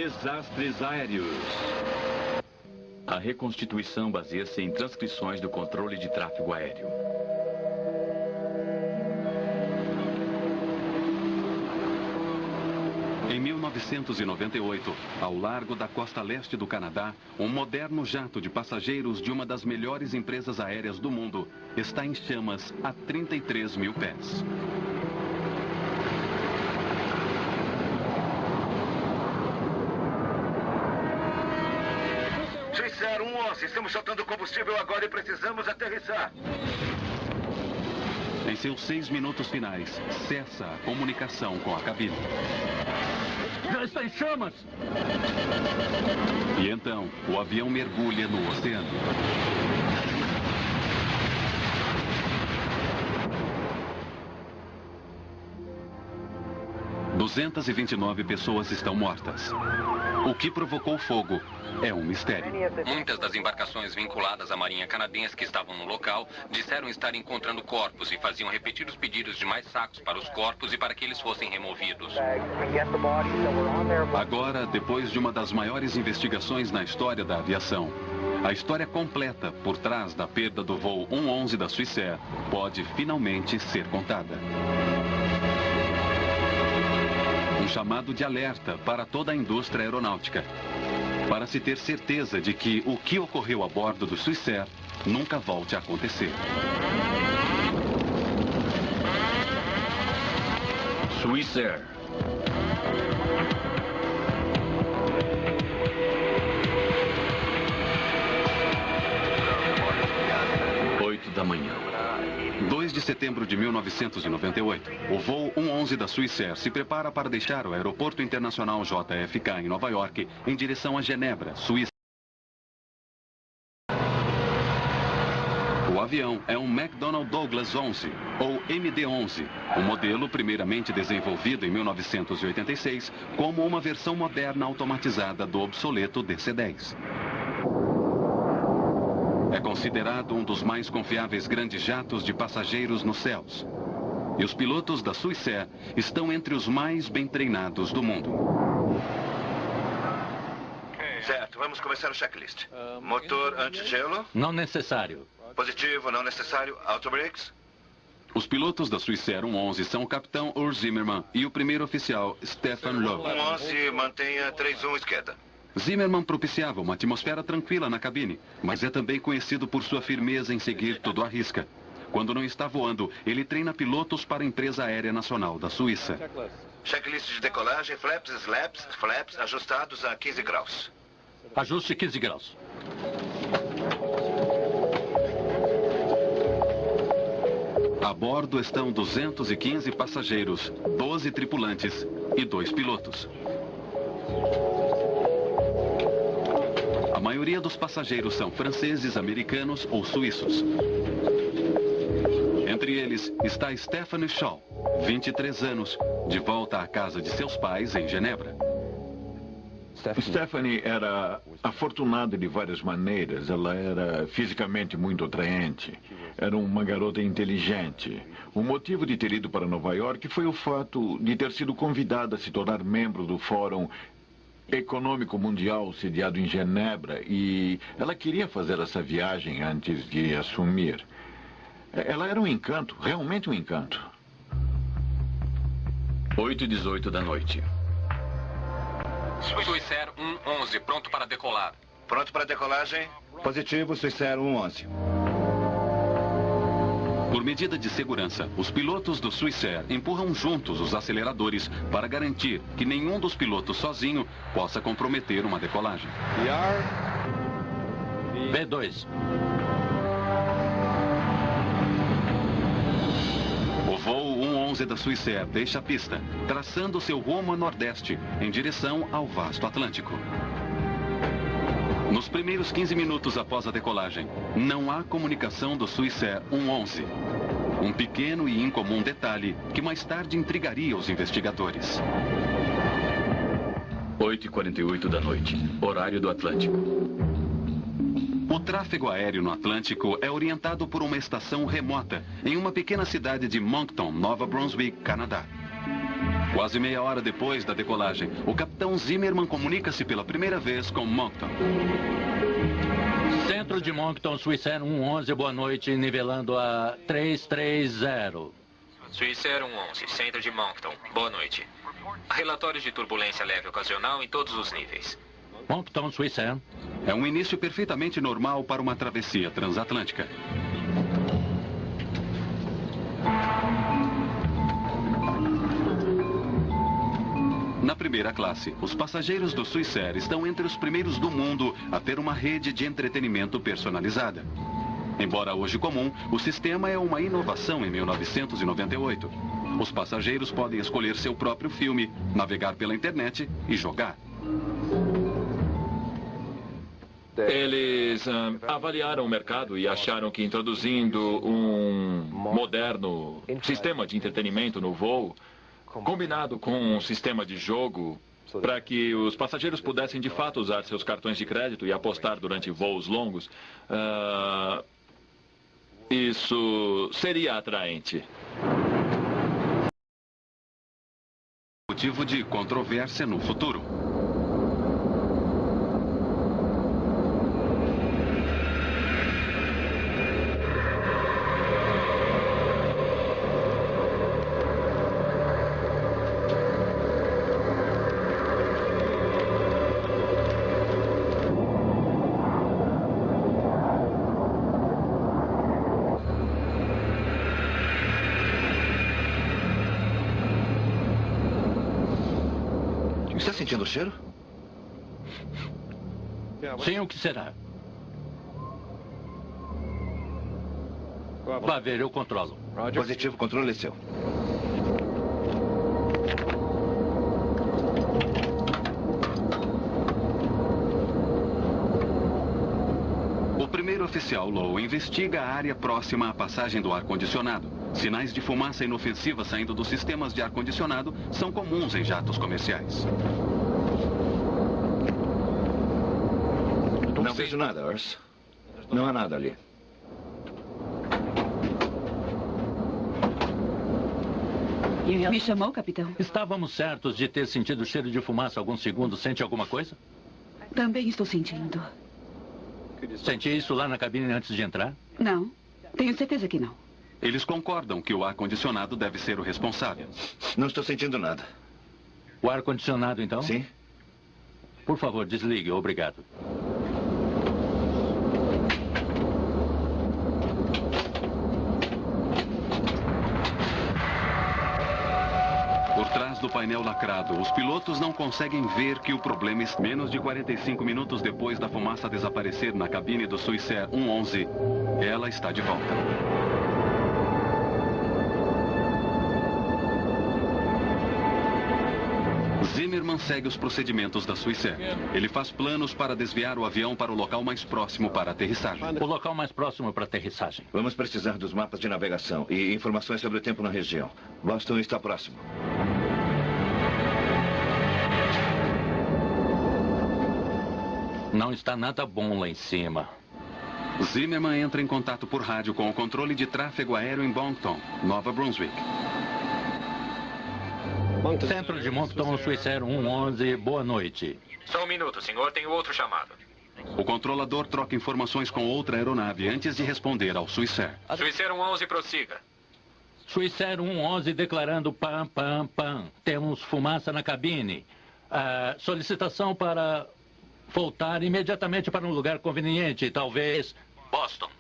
Desastres aéreos. A reconstituição baseia-se em transcrições do controle de tráfego aéreo. Em 1998, ao largo da costa leste do Canadá, um moderno jato de passageiros de uma das melhores empresas aéreas do mundo está em chamas a 33 mil pés. Swissair 111, estamos soltando combustível agora e precisamos aterrissar. Em seus 6 minutos finais, cessa a comunicação com a cabine. Já está em chamas! E então, o avião mergulha no oceano. ...229 pessoas estão mortas. O que provocou o fogo é um mistério. Muitas das embarcações vinculadas à Marinha Canadense que estavam no local disseram estar encontrando corpos e faziam repetir os pedidos de mais sacos para os corpos e para que eles fossem removidos. Agora, depois de uma das maiores investigações na história da aviação, a história completa por trás da perda do voo 111 da Swissair pode finalmente ser contada. Um chamado de alerta para toda a indústria aeronáutica, para se ter certeza de que o que ocorreu a bordo do Swissair nunca volte a acontecer. Swissair. Da manhã. 2 de setembro de 1998, o voo 111 da Swissair se prepara para deixar o aeroporto internacional JFK em Nova York em direção a Genebra, Suíça. O avião é um McDonnell Douglas 11, ou MD-11, um modelo primeiramente desenvolvido em 1986 como uma versão moderna automatizada do obsoleto DC-10. É considerado um dos mais confiáveis grandes jatos de passageiros nos céus. E os pilotos da Swissair estão entre os mais bem treinados do mundo. Certo, vamos começar o checklist. Motor anti-gelo? Não necessário. Positivo, não necessário. Auto-brakes? Os pilotos da Swissair 111 são o capitão Urs Zimmermann e o primeiro oficial Stefan Loeb. 111, mantenha 31 esquerda. Zimmermann propiciava uma atmosfera tranquila na cabine, mas é também conhecido por sua firmeza em seguir tudo à risca. Quando não está voando, ele treina pilotos para a Empresa Aérea Nacional da Suíça. Checklist de decolagem, flaps, slaps, flaps ajustados a 15 graus. Ajuste 15 graus. A bordo estão 215 passageiros, 12 tripulantes e 2 pilotos. A maioria dos passageiros são franceses, americanos ou suíços. Entre eles está Stephanie Shaw, 23 anos, de volta à casa de seus pais em Genebra. Stephanie era afortunada de várias maneiras. Ela era fisicamente muito atraente. Era uma garota inteligente. O motivo de ter ido para Nova York foi o fato de ter sido convidada a se tornar membro do Fórum Econômico Mundial sediado em Genebra, e ela queria fazer essa viagem antes de assumir. Ela era um encanto, realmente um encanto. 8h18 da noite. Swissair 111, pronto para decolar. Pronto para decolagem? Positivo, Swissair 111. Por medida de segurança, os pilotos do Swissair empurram juntos os aceleradores para garantir que nenhum dos pilotos sozinho possa comprometer uma decolagem. B2. O voo 111 da Swissair deixa a pista, traçando seu rumo a nordeste, em direção ao vasto Atlântico. Nos primeiros 15 minutos após a decolagem, não há comunicação do Swissair 111. Um pequeno e incomum detalhe que mais tarde intrigaria os investigadores. 8h48 da noite, horário do Atlântico. O tráfego aéreo no Atlântico é orientado por uma estação remota, em uma pequena cidade de Moncton, Nova Brunswick, Canadá. Quase meia hora depois da decolagem, o capitão Zimmerman comunica-se pela primeira vez com Moncton. Centro de Moncton, Swissair 111, boa noite, nivelando a 330. Swissair 111, centro de Moncton, boa noite. Relatórios de turbulência leve ocasional em todos os níveis. Moncton, Swissair. É um início perfeitamente normal para uma travessia transatlântica. Na primeira classe, os passageiros do Swissair estão entre os primeiros do mundo a ter uma rede de entretenimento personalizada. Embora hoje comum, o sistema é uma inovação em 1998. Os passageiros podem escolher seu próprio filme, navegar pela internet e jogar. Eles avaliaram o mercado e acharam que introduzindo um moderno sistema de entretenimento no voo, combinado com um sistema de jogo, para que os passageiros pudessem de fato usar seus cartões de crédito e apostar durante voos longos, isso seria atraente. Motivo de controvérsia no futuro. Está sentindo o cheiro? Sim, o que será? Vá ver, eu controlo. Positivo, controle é seu. O primeiro oficial Lowe investiga a área próxima à passagem do ar-condicionado. Sinais de fumaça inofensiva saindo dos sistemas de ar-condicionado são comuns em jatos comerciais. Não vejo nada, Urs. Não há nada ali. Me chamou, capitão? Estávamos certos de ter sentido cheiro de fumaça alguns segundos. Sente alguma coisa? Também estou sentindo. Senti isso lá na cabine antes de entrar? Não. Tenho certeza que não. Eles concordam que o ar-condicionado deve ser o responsável. Não estou sentindo nada. O ar-condicionado, então? Sim? Por favor, desligue. Obrigado. Por trás do painel lacrado, os pilotos não conseguem ver que o problema é menos de 45 minutos depois da fumaça desaparecer na cabine do Swissair 111. Ela está de volta. Zimmerman segue os procedimentos da Swissair. Ele faz planos para desviar o avião para o local mais próximo para aterrissagem. O local mais próximo para aterrissagem. Vamos precisar dos mapas de navegação e informações sobre o tempo na região. Boston está próximo. Não está nada bom lá em cima. Zimmerman entra em contato por rádio com o controle de tráfego aéreo em Moncton, Nova Brunswick. Centro de Moncton, Swissair 111, boa noite. Só um minuto, senhor. Tenho outro chamado. O controlador troca informações com outra aeronave antes de responder ao Swissair. Swissair 111, prossiga. Swissair 111 declarando pam, pam, pam. Temos fumaça na cabine. Solicitação para voltar imediatamente para um lugar conveniente, talvez Boston.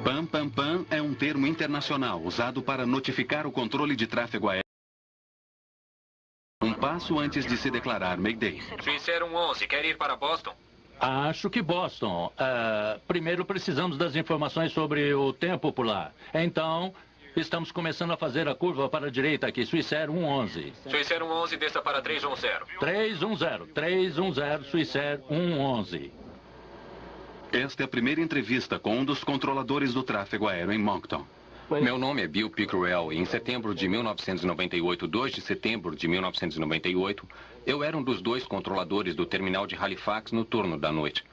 Pam, pam, pam é um termo internacional usado para notificar o controle de tráfego aéreo um passo antes de se declarar Mayday. Swissair 111, quer ir para Boston? Acho que Boston. Primeiro precisamos das informações sobre o tempo por lá. Então, estamos começando a fazer a curva para a direita aqui. Swissair 111. Swissair 111, desça para 310. 310, Swissair 111. Esta é a primeira entrevista com um dos controladores do tráfego aéreo em Moncton. Meu nome é Bill Pickrell e em setembro de 1998, 2 de setembro de 1998, eu era um dos dois controladores do terminal de Halifax no turno da noite.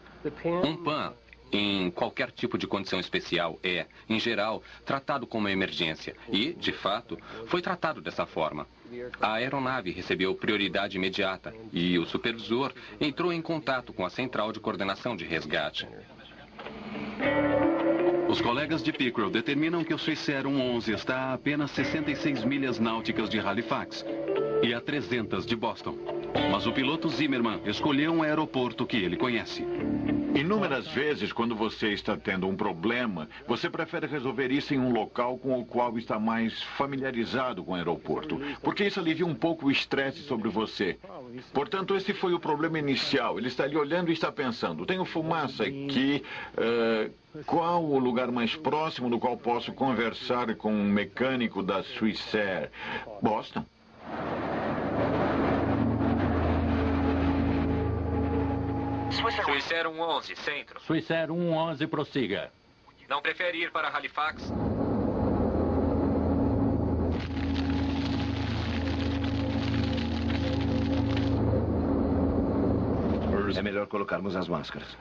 Um PAN em qualquer tipo de condição especial é, em geral, tratado como emergência. E, de fato, foi tratado dessa forma. A aeronave recebeu prioridade imediata e o supervisor entrou em contato com a central de coordenação de resgate. Os colegas de Pickrell determinam que o Swissair 111 está a apenas 66 milhas náuticas de Halifax e a 300 de Boston. Mas o piloto Zimmerman escolheu um aeroporto que ele conhece. Inúmeras vezes, quando você está tendo um problema, você prefere resolver isso em um local com o qual está mais familiarizado com o aeroporto, porque isso alivia um pouco o estresse sobre você. Portanto, esse foi o problema inicial. Ele está ali olhando e está pensando, tenho fumaça aqui, qual o lugar mais próximo no qual posso conversar com um mecânico da Swissair? Boston. Swissair 111, centro. Swissair 111, prossiga. Não prefere ir para Halifax? É melhor colocarmos as máscaras.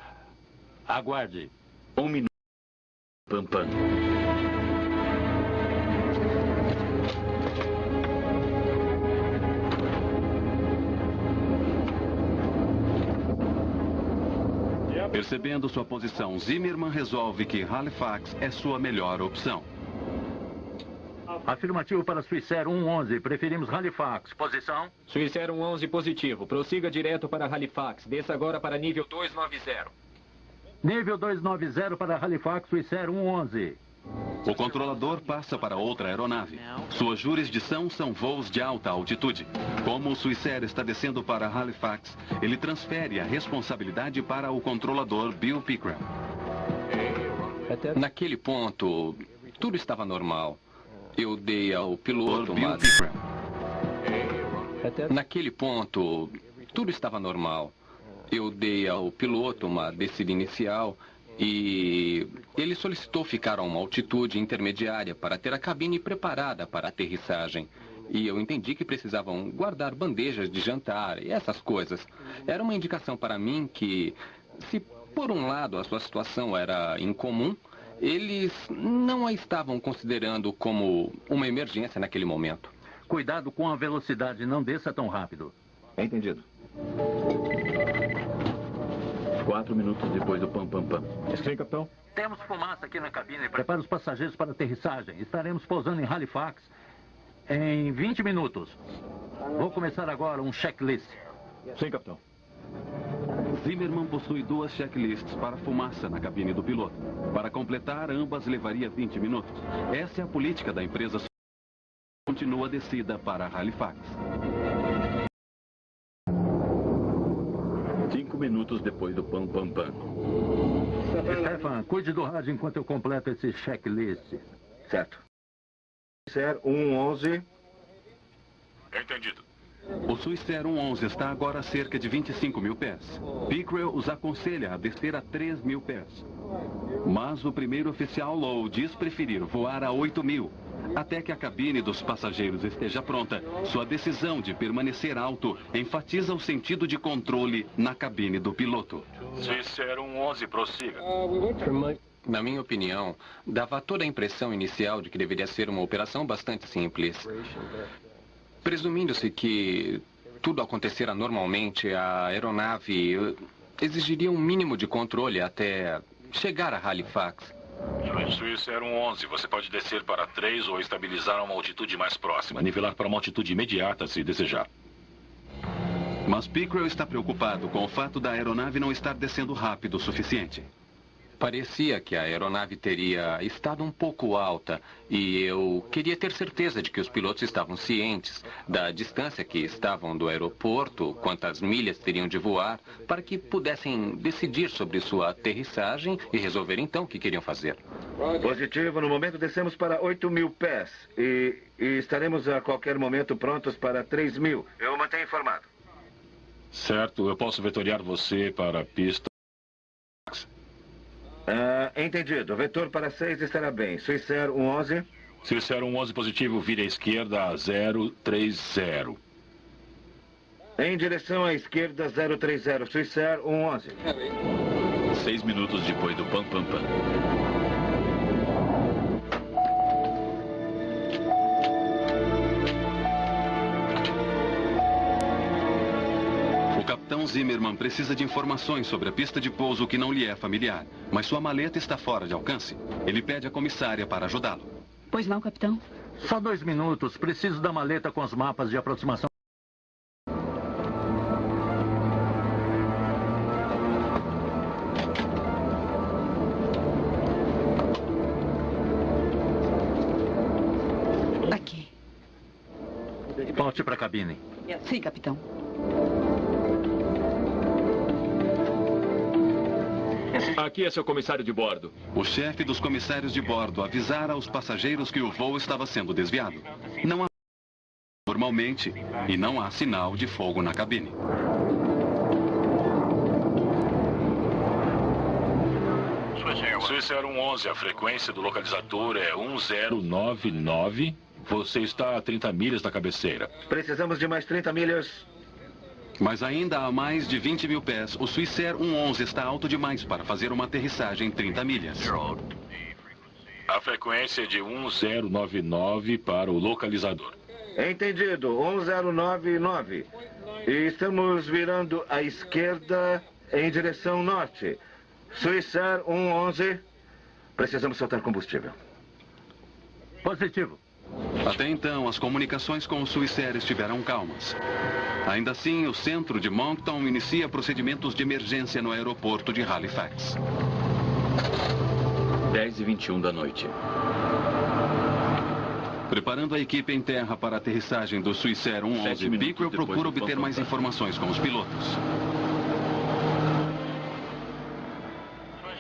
Aguarde. 1 minuto. Pam, pam. Percebendo sua posição, Zimmerman resolve que Halifax é sua melhor opção. Afirmativo para Swissair 111. Preferimos Halifax. Posição? Swissair 111 positivo. Prossiga direto para Halifax. Desça agora para nível 290. Nível 290 para Halifax, Swissair 111. O controlador passa para outra aeronave. Sua jurisdição são voos de alta altitude. Como o Swissair está descendo para Halifax, ele transfere a responsabilidade para o controlador Bill Pickrell. Naquele ponto, tudo estava normal. Eu dei ao piloto Bill uma... Pickrell. Naquele ponto, tudo estava normal. Eu dei ao piloto uma descida inicial e ele solicitou ficar a uma altitude intermediária para ter a cabine preparada para a aterrissagem. E eu entendi que precisavam guardar bandejas de jantar e essas coisas. Era uma indicação para mim que, se por um lado a sua situação era incomum, eles não a estavam considerando como uma emergência naquele momento. Cuidado com a velocidade, não desça tão rápido. Entendido. 4 minutos depois do pam, pam, pam. Sim, capitão. Temos fumaça aqui na cabine. Prepare os passageiros para a aterrissagem. Estaremos pousando em Halifax em 20 minutos. Vou começar agora um checklist. Sim, capitão. Zimmerman possui 2 checklists para fumaça na cabine do piloto. Para completar, ambas levaria 20 minutos. Essa é a política da empresa. Continua a descida para Halifax. 5 minutos depois do pam, pam, pam. Stefan, cuide do rádio enquanto eu completo esse checklist. Certo. Swissair 111. Entendido. O Swissair 111 está agora a cerca de 25 mil pés. Pickrell os aconselha a descer a 3 mil pés. Mas o primeiro oficial Lowe diz preferir voar a 8 mil. Até que a cabine dos passageiros esteja pronta, sua decisão de permanecer alto enfatiza o sentido de controle na cabine do piloto. Swissair 111, prossiga. Na minha opinião, dava toda a impressão inicial de que deveria ser uma operação bastante simples. Presumindo-se que tudo acontecera normalmente, a aeronave exigiria um mínimo de controle até chegar a Halifax. Swissair 111, você pode descer para 3 ou estabilizar a uma altitude mais próxima. Nivelar para uma altitude imediata, se desejar. Mas Pickrell está preocupado com o fato da aeronave não estar descendo rápido o suficiente. Parecia que a aeronave teria estado um pouco alta e eu queria ter certeza de que os pilotos estavam cientes da distância que estavam do aeroporto, quantas milhas teriam de voar, para que pudessem decidir sobre sua aterrissagem e resolver então o que queriam fazer. Positivo. No momento descemos para 8 mil pés e estaremos a qualquer momento prontos para 3 mil. Eu mantenho informado. Certo, eu posso vetoriar você para a pista. Entendido. Vetor para 6 estará bem. Swissair 111. Swissair 111 positivo, vire à esquerda a 030. Em direção à esquerda 030. Swissair 111. 6 minutos depois do Pam Pam Pam. O capitão Zimmerman precisa de informações sobre a pista de pouso que não lhe é familiar, mas sua maleta está fora de alcance. Ele pede a comissária para ajudá-lo. Pois não, capitão? Só 2 minutos. Preciso da maleta com os mapas de aproximação. Aqui. Volte para a cabine. Sim, capitão. Aqui é seu comissário de bordo. O chefe dos comissários de bordo avisara aos passageiros que o voo estava sendo desviado. Não há normalmente e não há sinal de fogo na cabine. Swiss Air 111, a frequência do localizador é 1099. Você está a 30 milhas da cabeceira. Precisamos de mais 30 milhas. Mas ainda a mais de 20 mil pés, o Swiss Air 111 está alto demais para fazer uma aterrissagem em 30 milhas. A frequência é de 1099 para o localizador. Entendido, 1099. E estamos virando à esquerda em direção norte. Swiss Air 111. Precisamos soltar combustível. Positivo. Até então, as comunicações com o Swiss Air estiveram calmas. Ainda assim, o centro de Moncton inicia procedimentos de emergência no aeroporto de Halifax. 10h21 da noite. Preparando a equipe em terra para a aterrissagem do Swiss Air 111, Pickrell procura obter mais informações com os pilotos.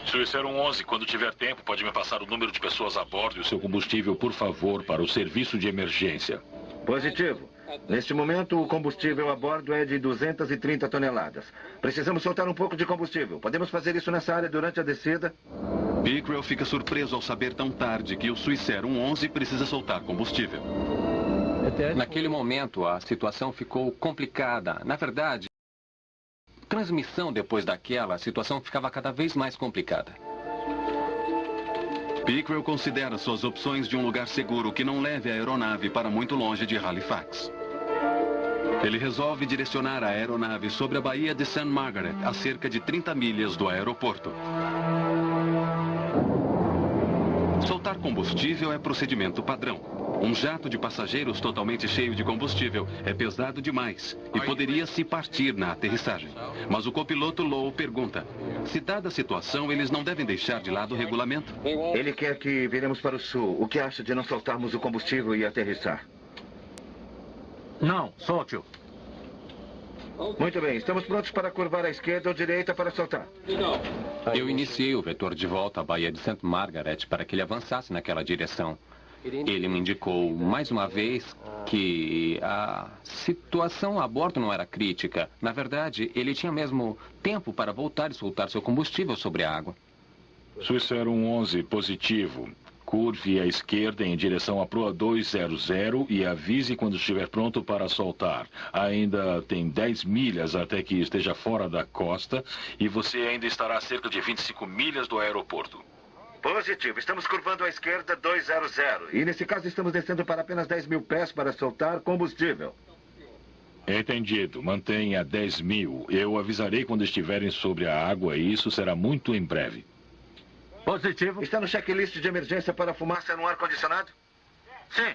Swiss Air 111, quando tiver tempo, pode me passar o número de pessoas a bordo e o seu combustível, por favor, para o serviço de emergência. Positivo. Neste momento, o combustível a bordo é de 230 toneladas. Precisamos soltar um pouco de combustível. Podemos fazer isso nessa área durante a descida? Pickrell fica surpreso ao saber tão tarde que o Swiss Air 111 precisa soltar combustível. Naquele momento, a situação ficou complicada. Na verdade, transmissão depois daquela, a situação ficava cada vez mais complicada. Pickrell considera suas opções de um lugar seguro que não leve a aeronave para muito longe de Halifax. Ele resolve direcionar a aeronave sobre a Baía de St. Margaret, a cerca de 30 milhas do aeroporto. Soltar combustível é procedimento padrão. Um jato de passageiros totalmente cheio de combustível é pesado demais e poderia se partir na aterrissagem. Mas o copiloto Lowe pergunta, se dada a situação, eles não devem deixar de lado o regulamento? Ele quer que viremos para o sul. O que acha de não soltarmos o combustível e aterrissar? Não, solte-o. Muito bem, estamos prontos para curvar à esquerda ou direita para soltar. Eu iniciei o vetor de volta à Baía de St. Margaret para que ele avançasse naquela direção. Ele me indicou mais uma vez que a situação a bordo não era crítica. Na verdade, ele tinha mesmo tempo para voltar e soltar seu combustível sobre a água. Swiss Air 111, positivo. Curve à esquerda em direção à proa 200 e avise quando estiver pronto para soltar. Ainda tem 10 milhas até que esteja fora da costa e você ainda estará a cerca de 25 milhas do aeroporto. Positivo. Estamos curvando à esquerda 200. E nesse caso estamos descendo para apenas 10 mil pés para soltar combustível. Entendido. Mantenha 10 mil. Eu avisarei quando estiverem sobre a água e isso será muito em breve. Positivo. Está no checklist de emergência para fumaça no ar-condicionado? Sim.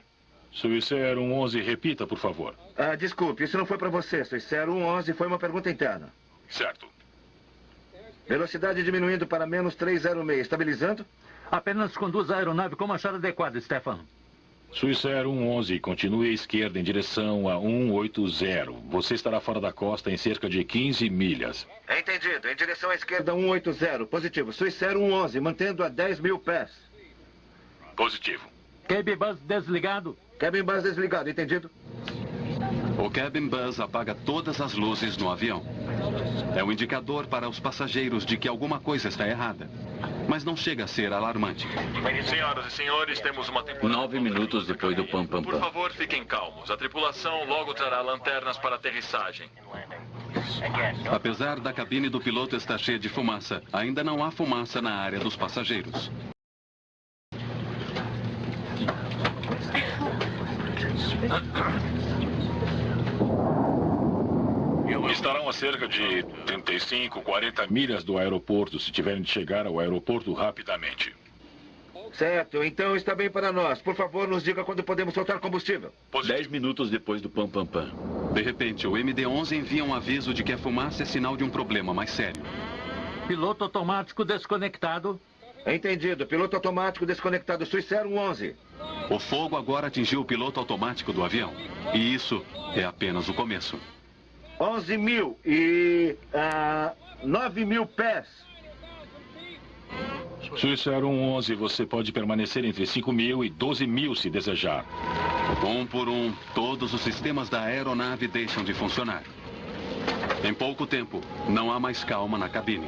Swiss Air 111, repita, por favor. Desculpe, isso não foi para você. Swiss Air 111 foi uma pergunta interna. Certo. Velocidade diminuindo para menos 306. Estabilizando? Apenas conduz a aeronave como achar adequado, Stefan. Swiss Air 111, continue à esquerda em direção a 180. Você estará fora da costa em cerca de 15 milhas. Entendido. Em direção à esquerda 180. Positivo. Swiss Air 111, mantendo a 10 mil pés. Positivo. Cabin bus desligado. Cabin bus desligado, entendido? O cabin bus apaga todas as luzes no avião. É um indicador para os passageiros de que alguma coisa está errada. Mas não chega a ser alarmante. Senhoras e senhores, temos uma temporada... 9 minutos depois do Pam Pam Por Pam. favor, fiquem calmos. A tripulação logo trará lanternas para a aterrissagem. Apesar da cabine do piloto estar cheia de fumaça, ainda não há fumaça na área dos passageiros. Estarão a cerca de 35, 40 milhas do aeroporto se tiverem de chegar ao aeroporto rapidamente. Certo, então está bem para nós. Por favor, nos diga quando podemos soltar combustível. 10 minutos depois do pam, pam, pam. De repente, o MD-11 envia um aviso de que a fumaça é sinal de um problema mais sério. Piloto automático desconectado. Entendido. Piloto automático desconectado. Swiss Air 111. O fogo agora atingiu o piloto automático do avião. E isso é apenas o começo. 11 mil e 9 mil pés. Swiss Air 111, você pode permanecer entre 5.000 e 12.000 se desejar. Um por um, todos os sistemas da aeronave deixam de funcionar. Em pouco tempo, não há mais calma na cabine.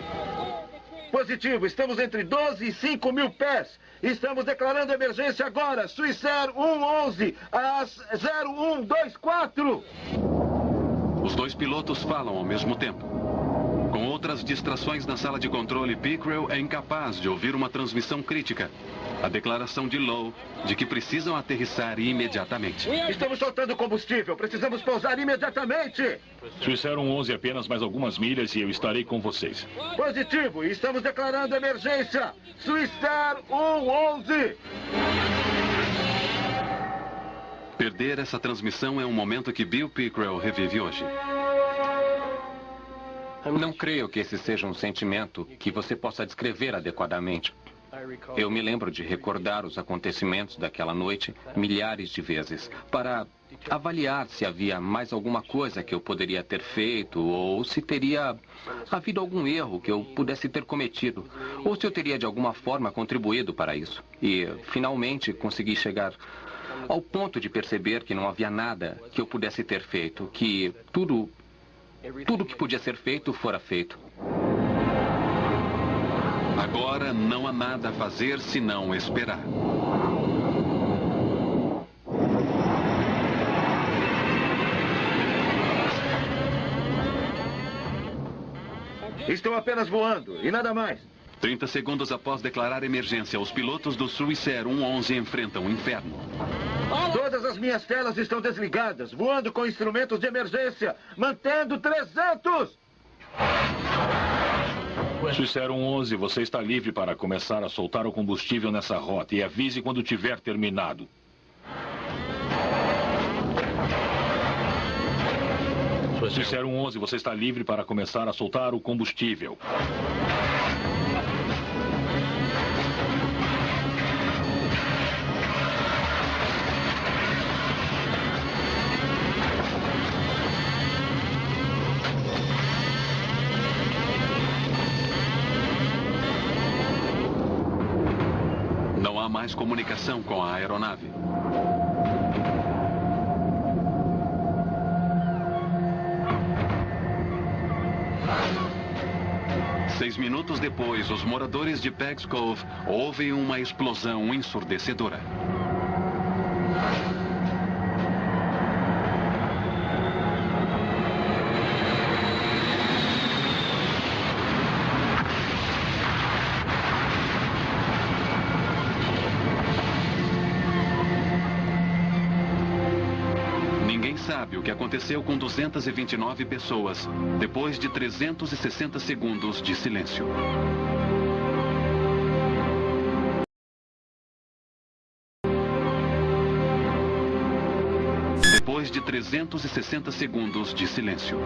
Positivo, estamos entre 12 e 5 mil pés. Estamos declarando emergência agora. Swiss Air 111, às 0124. Os dois pilotos falam ao mesmo tempo. Com outras distrações na sala de controle, Pickrell é incapaz de ouvir uma transmissão crítica. A declaração de Lowe de que precisam aterrissar imediatamente. Estamos soltando combustível. Precisamos pousar imediatamente. Swiss Air 111 apenas mais algumas milhas e eu estarei com vocês. Positivo. Estamos declarando emergência. Swiss Air 111. Perder essa transmissão é um momento que Bill Pickrell revive hoje. Não creio que esse seja um sentimento que você possa descrever adequadamente. Eu me lembro de recordar os acontecimentos daquela noite milhares de vezes, para avaliar se havia mais alguma coisa que eu poderia ter feito, ou se teria havido algum erro que eu pudesse ter cometido, ou se eu teria de alguma forma contribuído para isso. E, finalmente, consegui chegar ao ponto de perceber que não havia nada que eu pudesse ter feito, que tudo que podia ser feito fora feito. Agora não há nada a fazer senão esperar. Estou apenas voando e nada mais. 30 segundos após declarar emergência, os pilotos do Swiss Air 111 enfrentam o inferno. Todas as minhas telas estão desligadas, voando com instrumentos de emergência, mantendo 300! Swiss Air 111, você está livre para começar a soltar o combustível nessa rota e avise quando tiver terminado. Swiss Air 111, você está livre para começar a soltar o combustível. Não há mais comunicação com a aeronave. Seis minutos depois, os moradores de Peggs Cove ouvem uma explosão ensurdecedora. Sabe o que aconteceu com 229 pessoas depois de 360 segundos de silêncio. Depois de 360 segundos de silêncio.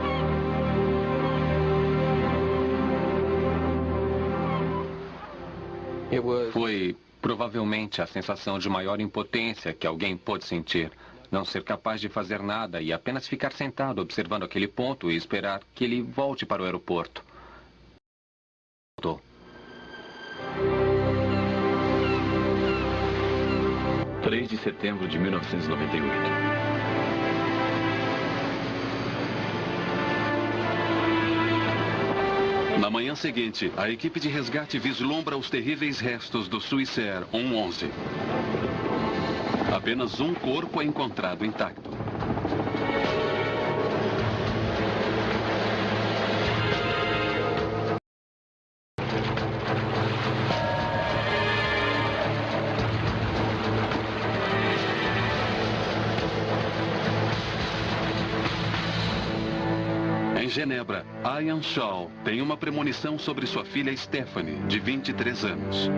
Foi provavelmente a sensação de maior impotência que alguém pôde sentir. Não ser capaz de fazer nada e apenas ficar sentado observando aquele ponto e esperar que ele volte para o aeroporto. 3 de setembro de 1998. Na manhã seguinte, a equipe de resgate vislumbra os terríveis restos do Swiss Air 111. Apenas um corpo é encontrado intacto. Em Genebra, Ian Shaw tem uma premonição sobre sua filha Stephanie, de 23 anos.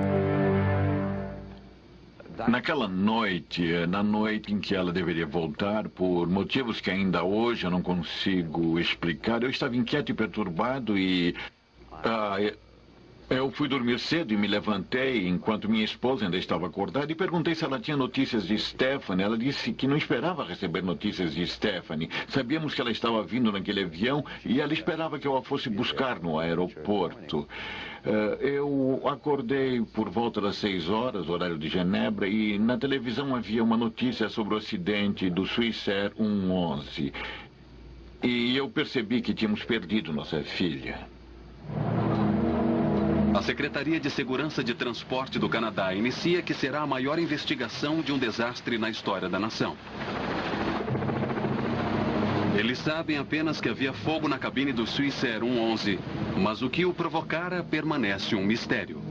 Naquela noite, na noite em que ela deveria voltar, por motivos que ainda hoje eu não consigo explicar, eu estava inquieto e perturbado e... eu fui dormir cedo e me levantei enquanto minha esposa ainda estava acordada e perguntei se ela tinha notícias de Stephanie. Ela disse que não esperava receber notícias de Stephanie. Sabíamos que ela estava vindo naquele avião e ela esperava que eu a fosse buscar no aeroporto. Eu acordei por volta das 6 horas, horário de Genebra, e na televisão havia uma notícia sobre o acidente do Swissair 111. E eu percebi que tínhamos perdido nossa filha. A Secretaria de Segurança de Transporte do Canadá inicia que será a maior investigação de um desastre na história da nação. Eles sabem apenas que havia fogo na cabine do Swissair 111, mas o que o provocara permanece um mistério.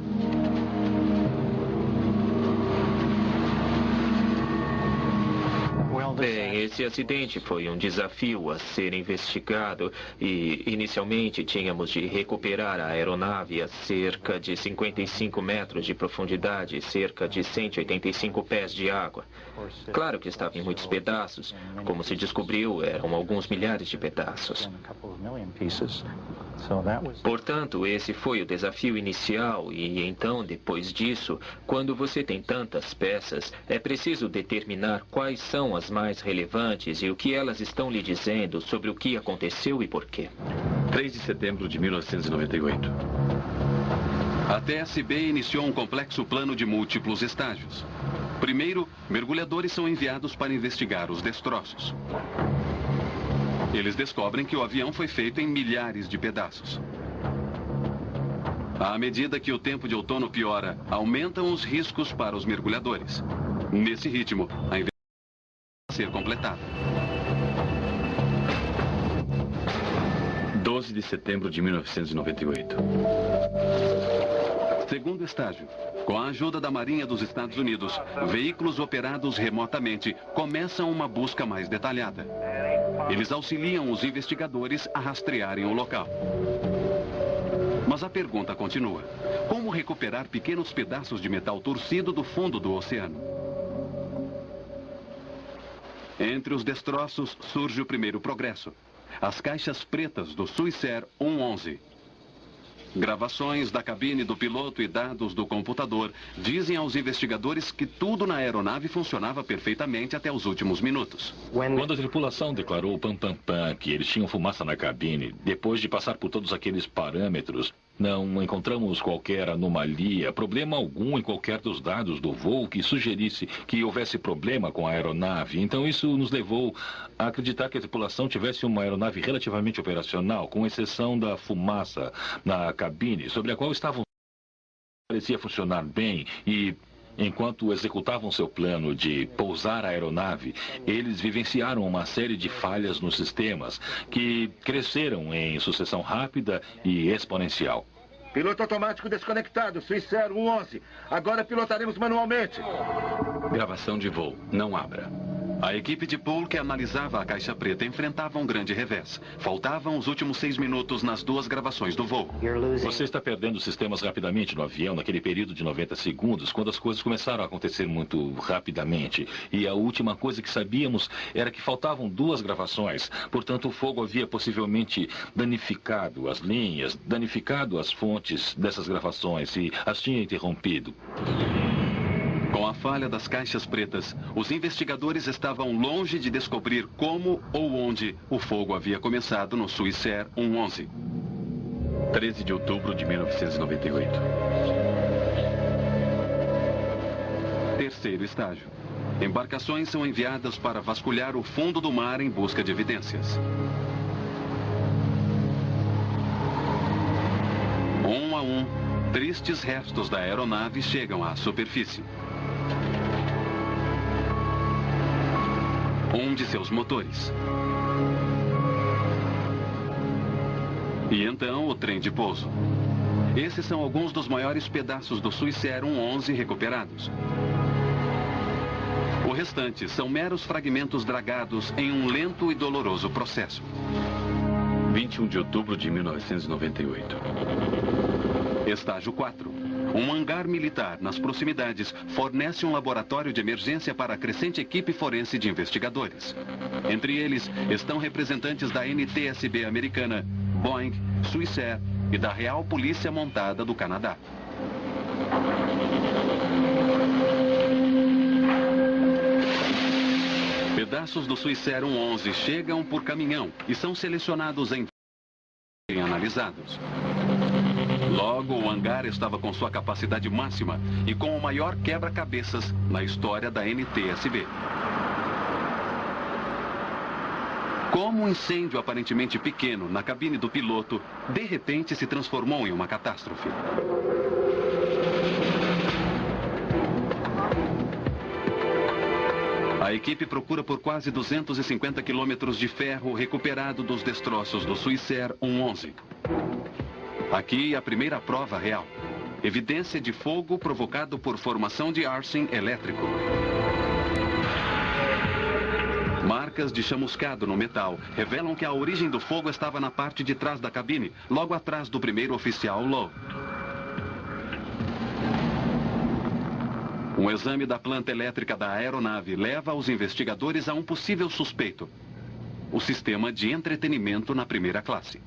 Bem, esse acidente foi um desafio a ser investigado e, inicialmente, tínhamos de recuperar a aeronave a cerca de 55 metros de profundidade e cerca de 185 pés de água. Claro que estava em muitos pedaços. Como se descobriu, eram alguns milhares de pedaços. Portanto, esse foi o desafio inicial e, então, depois disso, quando você tem tantas peças, é preciso determinar quais são as mais relevantes e o que elas estão lhe dizendo sobre o que aconteceu e por quê. 3 de setembro de 1998. A TSB iniciou um complexo plano de múltiplos estágios. Primeiro, mergulhadores são enviados para investigar os destroços. Eles descobrem que o avião foi feito em milhares de pedaços. À medida que o tempo de outono piora, aumentam os riscos para os mergulhadores. Nesse ritmo, a investigação vai ser completada. 12 de setembro de 1998. Segundo estágio. Com a ajuda da Marinha dos Estados Unidos, veículos operados remotamente começam uma busca mais detalhada. Eles auxiliam os investigadores a rastrearem o local. Mas a pergunta continua. Como recuperar pequenos pedaços de metal torcido do fundo do oceano? Entre os destroços surge o primeiro progresso. As caixas pretas do Swissair 111. Gravações da cabine do piloto e dados do computador dizem aos investigadores que tudo na aeronave funcionava perfeitamente até os últimos minutos. Quando a tripulação declarou pam pam pam que eles tinham fumaça na cabine, depois de passar por todos aqueles parâmetros, não encontramos qualquer anomalia, problema algum em qualquer dos dados do voo que sugerisse que houvesse problema com a aeronave. Então isso nos levou a acreditar que a tripulação tivesse uma aeronave relativamente operacional, com exceção da fumaça na cabine, sobre a qual estavam parecia funcionar bem e... Enquanto executavam seu plano de pousar a aeronave, eles vivenciaram uma série de falhas nos sistemas que cresceram em sucessão rápida e exponencial. Piloto automático desconectado, Swissair 111. Agora pilotaremos manualmente. Gravação de voo. Não abra. A equipe de pool que analisava a caixa preta enfrentava um grande revés. Faltavam os últimos 6 minutos nas 2 gravações do voo. Você está perdendo sistemas rapidamente no avião, naquele período de 90 segundos, quando as coisas começaram a acontecer muito rapidamente. E a última coisa que sabíamos era que faltavam 2 gravações. Portanto, o fogo havia possivelmente danificado as linhas, danificado as fontes dessas gravações e as tinha interrompido. Com a falha das caixas pretas, os investigadores estavam longe de descobrir como ou onde o fogo havia começado no Swissair 111. 13 de outubro de 1998. Terceiro estágio. Embarcações são enviadas para vasculhar o fundo do mar em busca de evidências. Um a um, tristes restos da aeronave chegam à superfície. Um de seus motores. E então o trem de pouso. Esses são alguns dos maiores pedaços do Swissair 111 recuperados. O restante são meros fragmentos dragados em um lento e doloroso processo. 21 de outubro de 1998. Estágio 4. Um hangar militar nas proximidades fornece um laboratório de emergência para a crescente equipe forense de investigadores. Entre eles estão representantes da NTSB americana, Boeing, Swissair e da Real Polícia Montada do Canadá. Pedaços do Swissair 111 chegam por caminhão e são selecionados e analisados. Logo, o hangar estava com sua capacidade máxima e com o maior quebra-cabeças na história da NTSB. Como um incêndio aparentemente pequeno na cabine do piloto, de repente se transformou em uma catástrofe. A equipe procura por quase 250 quilômetros de ferro recuperado dos destroços do Swissair 111. Aqui a primeira prova real. Evidência de fogo provocado por formação de arsen elétrico. Marcas de chamuscado no metal revelam que a origem do fogo estava na parte de trás da cabine, logo atrás do primeiro oficial Lowe. Um exame da planta elétrica da aeronave leva os investigadores a um possível suspeito: o sistema de entretenimento na primeira classe.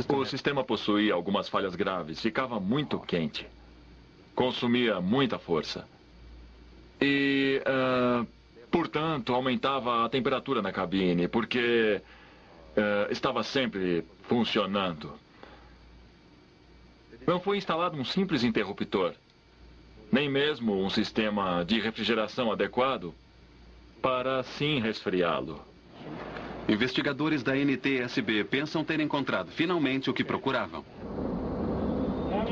O sistema possuía algumas falhas graves, ficava muito quente, consumia muita força e, portanto, aumentava a temperatura na cabine, porque estava sempre funcionando. Não foi instalado um simples interruptor, nem mesmo um sistema de refrigeração adequado para assim resfriá-lo. Investigadores da NTSB pensam ter encontrado finalmente o que procuravam.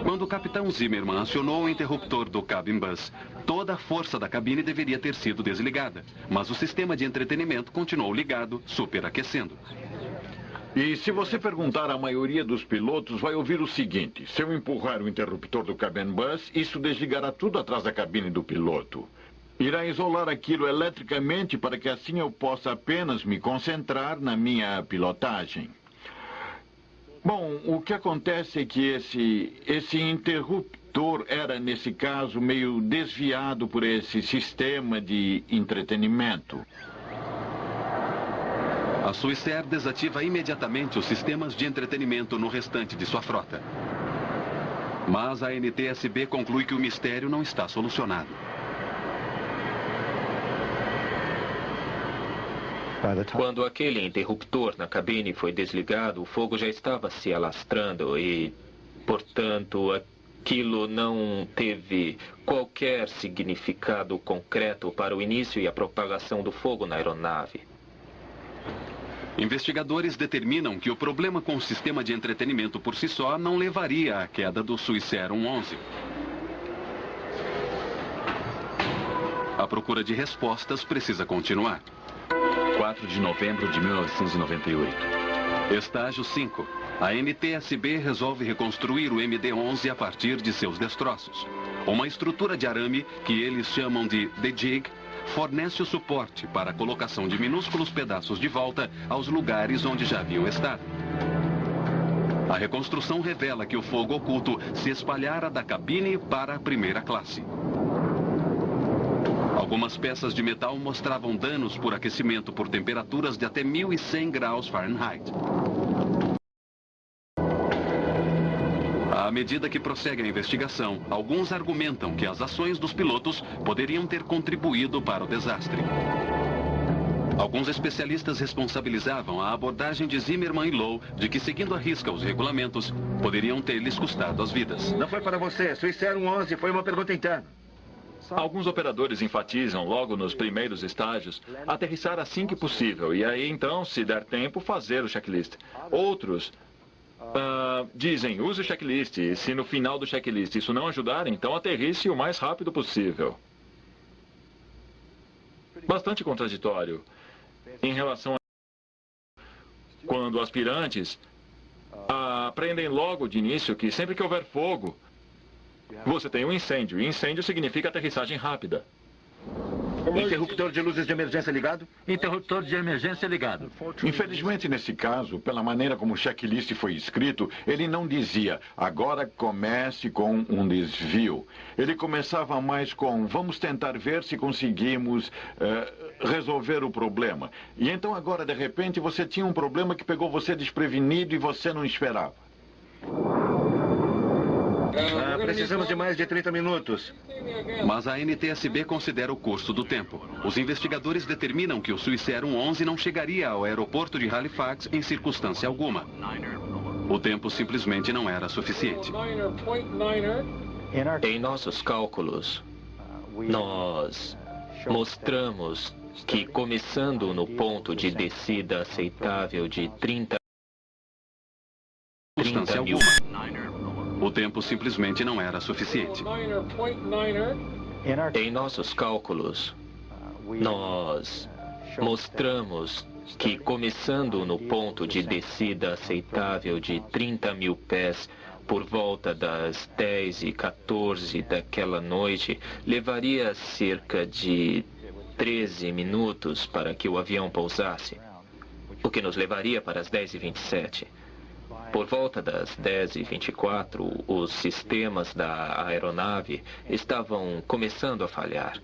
Quando o capitão Zimmerman acionou o interruptor do cabin bus, toda a força da cabine deveria ter sido desligada, mas o sistema de entretenimento continuou ligado, superaquecendo. E se você perguntar à maioria dos pilotos, vai ouvir o seguinte: se eu empurrar o interruptor do cabin bus, isso desligará tudo atrás da cabine do piloto. Irá isolar aquilo eletricamente para que assim eu possa apenas me concentrar na minha pilotagem. Bom, o que acontece é que esse interruptor era, nesse caso, meio desviado por esse sistema de entretenimento. A Swissair desativa imediatamente os sistemas de entretenimento no restante de sua frota. Mas a NTSB conclui que o mistério não está solucionado. Quando aquele interruptor na cabine foi desligado, o fogo já estava se alastrando e, portanto, aquilo não teve qualquer significado concreto para o início e a propagação do fogo na aeronave. Investigadores determinam que o problema com o sistema de entretenimento por si só não levaria à queda do Swissair 111. A procura de respostas precisa continuar. 4 de novembro de 1998. Estágio 5. A NTSB resolve reconstruir o MD-11 a partir de seus destroços. Uma estrutura de arame, que eles chamam de The Jig, fornece o suporte para a colocação de minúsculos pedaços de volta aos lugares onde já haviam estado. A reconstrução revela que o fogo oculto se espalhara da cabine para a primeira classe. Algumas peças de metal mostravam danos por aquecimento por temperaturas de até 1.100 graus Fahrenheit. À medida que prossegue a investigação, alguns argumentam que as ações dos pilotos poderiam ter contribuído para o desastre. Alguns especialistas responsabilizavam a abordagem de Zimmerman e Lowe de que, seguindo à risca os regulamentos, poderiam ter lhes custado as vidas. Não foi para você. Swissair 111 foi uma pergunta interna. Alguns operadores enfatizam, logo nos primeiros estágios, aterrissar assim que possível. E aí, então, se der tempo, fazer o checklist. Outros dizem, use o checklist. E se no final do checklist isso não ajudar, então aterrisse o mais rápido possível. Bastante contraditório em relação a quando aspirantes aprendem logo de início que sempre que houver fogo, você tem um incêndio, e incêndio significa aterrissagem rápida. Interruptor de luzes de emergência ligado? Interruptor de emergência ligado. Infelizmente, nesse caso, pela maneira como o checklist foi escrito, ele não dizia, agora comece com um desvio. Ele começava mais com, vamos tentar ver se conseguimos resolver o problema. E então agora, de repente, você tinha um problema que pegou você desprevenido e você não esperava. Precisamos de mais de 30 minutos. Mas a NTSB considera o curso do tempo. Os investigadores determinam que o Swissair 111 não chegaria ao aeroporto de Halifax em circunstância alguma. O tempo simplesmente não era suficiente. Em nossos cálculos, nós mostramos que, começando no ponto de descida aceitável de 30 mil... O tempo simplesmente não era suficiente. Em nossos cálculos, nós mostramos que, começando no ponto de descida aceitável de 30 mil pés, por volta das 10h14 daquela noite, levaria cerca de 13 minutos para que o avião pousasse, o que nos levaria para as 10h27. Por volta das 10h24, os sistemas da aeronave estavam começando a falhar.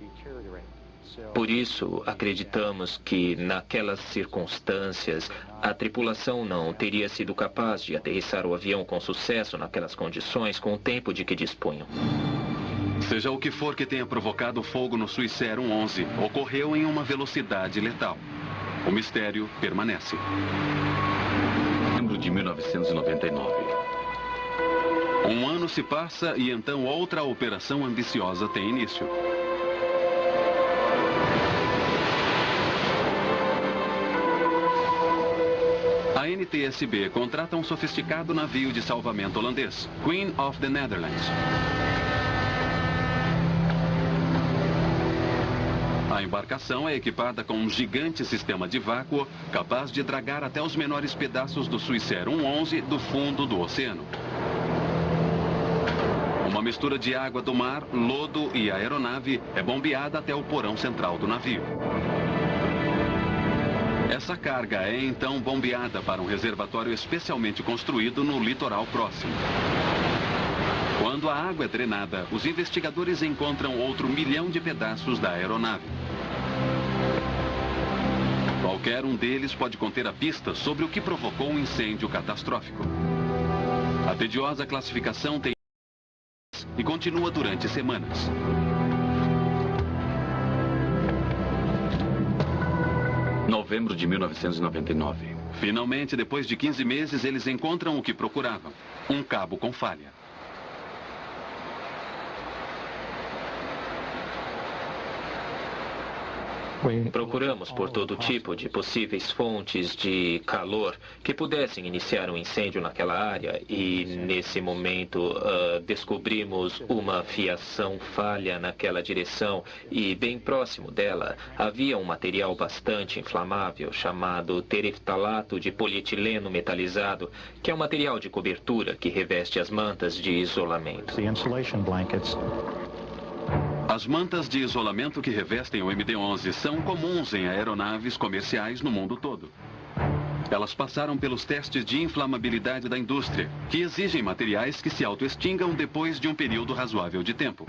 Por isso, acreditamos que, naquelas circunstâncias, a tripulação não teria sido capaz de aterrissar o avião com sucesso naquelas condições com o tempo de que dispunham. Seja o que for que tenha provocado o fogo no Swissair 111, ocorreu em uma velocidade letal. O mistério permanece. De 1999. Um ano se passa e então outra operação ambiciosa tem início. A NTSB contrata um sofisticado navio de salvamento holandês, Queen of the Netherlands. A embarcação é equipada com um gigante sistema de vácuo capaz de dragar até os menores pedaços do Swissair 111 do fundo do oceano. Uma mistura de água do mar, lodo e aeronave é bombeada até o porão central do navio. Essa carga é então bombeada para um reservatório especialmente construído no litoral próximo. Quando a água é drenada, os investigadores encontram outro 1 milhão de pedaços da aeronave. Qualquer um deles pode conter a pista sobre o que provocou um incêndio catastrófico. A tediosa classificação tem e continua durante semanas. Novembro de 1999. Finalmente, depois de 15 meses, eles encontram o que procuravam: um cabo com falha. Procuramos por todo tipo de possíveis fontes de calor que pudessem iniciar um incêndio naquela área e, nesse momento, descobrimos uma fiação falha naquela direção e, bem próximo dela, havia um material bastante inflamável chamado tereftalato de polietileno metalizado, que é um material de cobertura que reveste as mantas de isolamento. As mantas de isolamento que revestem o MD-11 são comuns em aeronaves comerciais no mundo todo. Elas passaram pelos testes de inflamabilidade da indústria, que exigem materiais que se autoextingam depois de um período razoável de tempo.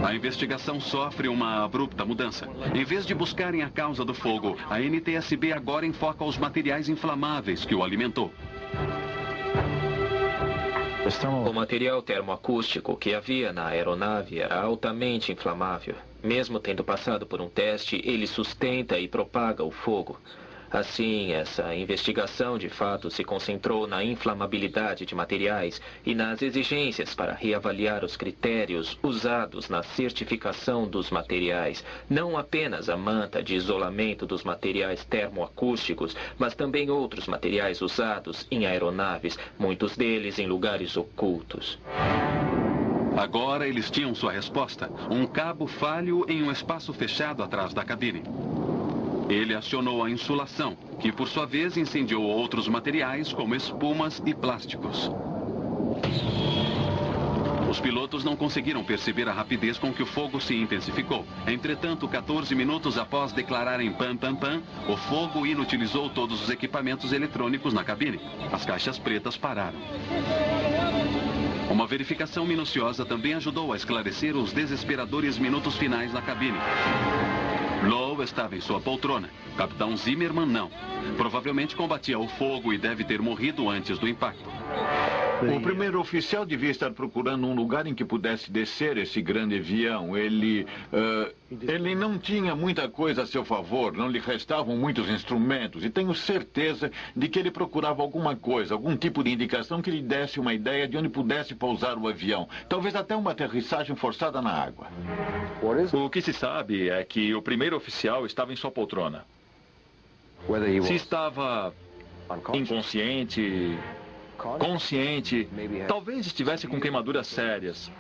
A investigação sofre uma abrupta mudança. Em vez de buscarem a causa do fogo, a NTSB agora enfoca os materiais inflamáveis que o alimentou. O material termoacústico que havia na aeronave era altamente inflamável. Mesmo tendo passado por um teste, ele sustenta e propaga o fogo. Assim, essa investigação de fato se concentrou na inflamabilidade de materiais e nas exigências para reavaliar os critérios usados na certificação dos materiais. Não apenas a manta de isolamento dos materiais termoacústicos, mas também outros materiais usados em aeronaves, muitos deles em lugares ocultos. Agora eles tinham sua resposta: um cabo falho em um espaço fechado atrás da cabine. Ele acionou a insulação, que por sua vez incendiou outros materiais como espumas e plásticos. O Os pilotos não conseguiram perceber a rapidez com que o fogo se intensificou. Entretanto, 14 minutos após declararem pam, pam, pam, o fogo inutilizou todos os equipamentos eletrônicos na cabine. As caixas pretas pararam. Uma verificação minuciosa também ajudou a esclarecer os desesperadores minutos finais na cabine. Lowe estava em sua poltrona. Capitão Zimmerman não. Provavelmente combatia o fogo e deve ter morrido antes do impacto. O primeiro oficial devia estar procurando um lugar em que pudesse descer esse grande avião. Ele não tinha muita coisa a seu favor, não lhe restavam muitos instrumentos. E tenho certeza de que ele procurava alguma coisa, algum tipo de indicação que lhe desse uma ideia de onde pudesse pousar o avião. Talvez até uma aterrissagem forçada na água. O que se sabe é que o primeiro oficial estava em sua poltrona. Se estava inconsciente, consciente, talvez estivesse com queimaduras sérias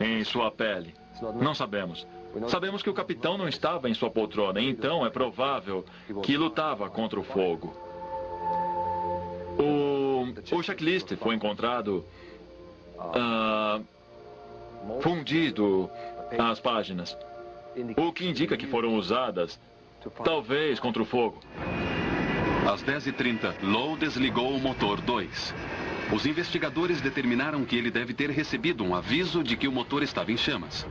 em sua pele. Não sabemos. Sabemos que o capitão não estava em sua poltrona, então é provável que lutava contra o fogo. O checklist foi encontrado fundido às páginas, o que indica que foram usadas, talvez, contra o fogo. Às 10h30, Lowe desligou o motor 2. Os investigadores determinaram que ele deve ter recebido um aviso de que o motor estava em chamas.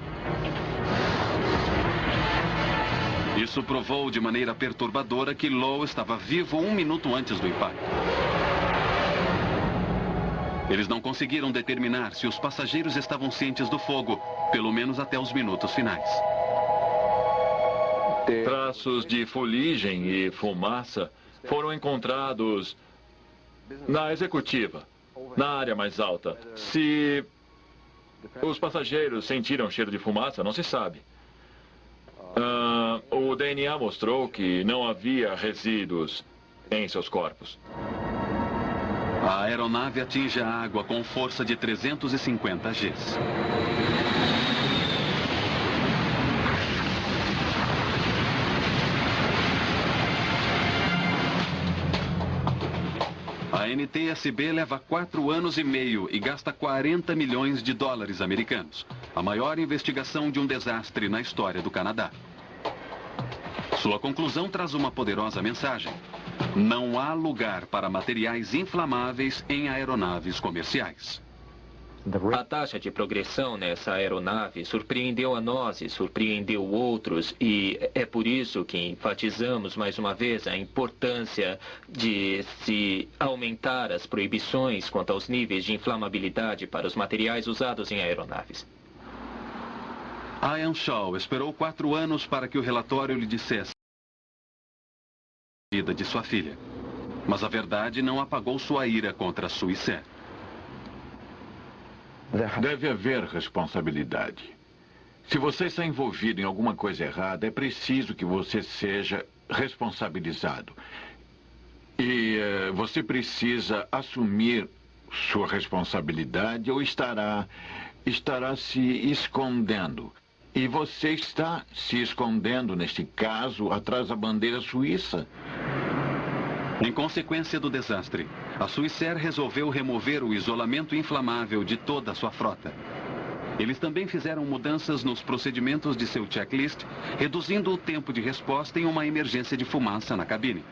Isso provou de maneira perturbadora que Lowe estava vivo 1 minuto antes do impacto. Eles não conseguiram determinar se os passageiros estavam cientes do fogo, pelo menos até os minutos finais. Traços de fuligem e fumaça foram encontrados na executiva, na área mais alta. Se os passageiros sentiram cheiro de fumaça, não se sabe. O DNA mostrou que não havia resíduos em seus corpos. A aeronave atinge a água com força de 350 Gs. A NTSB leva 4 anos e meio e gasta 40 milhões de dólares americanos. A maior investigação de um desastre na história do Canadá. Sua conclusão traz uma poderosa mensagem. Não há lugar para materiais inflamáveis em aeronaves comerciais. A taxa de progressão nessa aeronave surpreendeu a nós e surpreendeu outros, e é por isso que enfatizamos mais uma vez a importância de se aumentar as proibições quanto aos níveis de inflamabilidade para os materiais usados em aeronaves. Ian Shaw esperou 4 anos para que o relatório lhe dissesse a vida de sua filha. Mas a verdade não apagou sua ira contra Swissair. Deve haver responsabilidade. Se você está envolvido em alguma coisa errada, é preciso que você seja responsabilizado. E você precisa assumir sua responsabilidade ou estará se escondendo. E você está se escondendo, neste caso, atrás da bandeira suíça. Em consequência do desastre, a Swissair resolveu remover o isolamento inflamável de toda a sua frota. Eles também fizeram mudanças nos procedimentos de seu checklist, reduzindo o tempo de resposta em uma emergência de fumaça na cabine.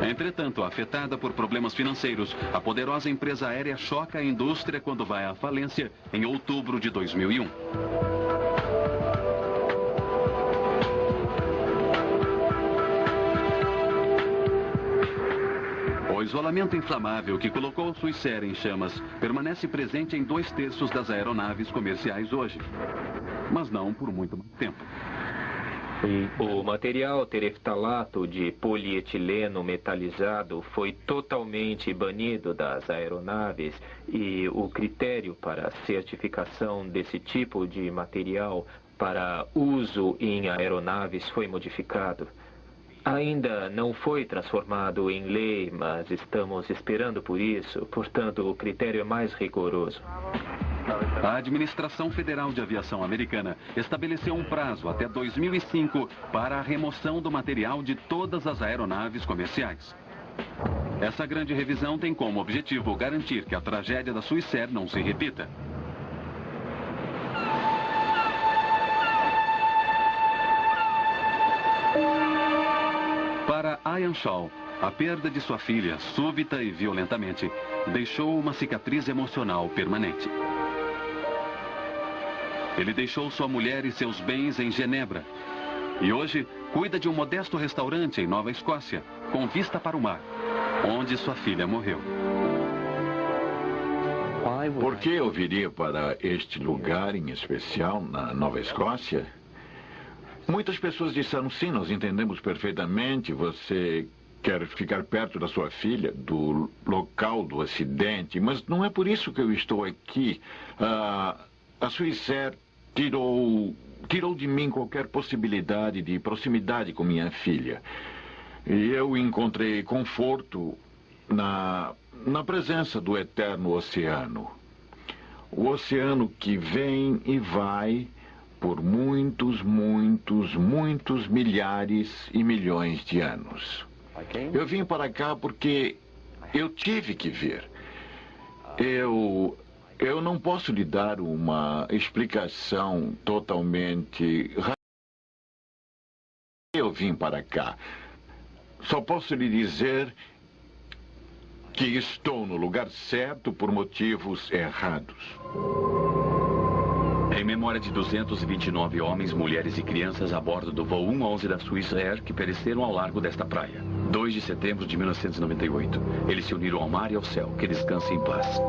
Entretanto, afetada por problemas financeiros, a poderosa empresa aérea choca a indústria quando vai à falência em outubro de 2001. O isolamento inflamável que colocou Swissair em chamas permanece presente em 2/3 das aeronaves comerciais hoje, mas não por muito mais tempo. O material tereftalato de polietileno metalizado foi totalmente banido das aeronaves e o critério para a certificação desse tipo de material para uso em aeronaves foi modificado. Ainda não foi transformado em lei, mas estamos esperando por isso, portanto o critério é mais rigoroso. A Administração Federal de Aviação Americana estabeleceu um prazo até 2005 para a remoção do material de todas as aeronaves comerciais. Essa grande revisão tem como objetivo garantir que a tragédia da Swissair não se repita. Para Ian Shaw, a perda de sua filha, súbita e violentamente, deixou uma cicatriz emocional permanente. Ele deixou sua mulher e seus bens em Genebra. E hoje cuida de um modesto restaurante em Nova Escócia, com vista para o mar, onde sua filha morreu. Por que eu viria para este lugar em especial, na Nova Escócia? Muitas pessoas disseram, sim, nós entendemos perfeitamente, você quer ficar perto da sua filha, do local do acidente, mas não é por isso que eu estou aqui. A Swissair tirou de mim qualquer possibilidade de proximidade com minha filha. E eu encontrei conforto na presença do eterno oceano. O oceano que vem e vai por muitos, muitos, muitos milhares e milhões de anos. Eu vim para cá porque eu tive que vir. Eu não posso lhe dar uma explicação totalmente... Eu vim para cá. Só posso lhe dizer que estou no lugar certo por motivos errados. Em memória de 229 homens, mulheres e crianças a bordo do voo 111 da Swissair que pereceram ao largo desta praia. 2 de setembro de 1998. Eles se uniram ao mar e ao céu. Que descansem em paz.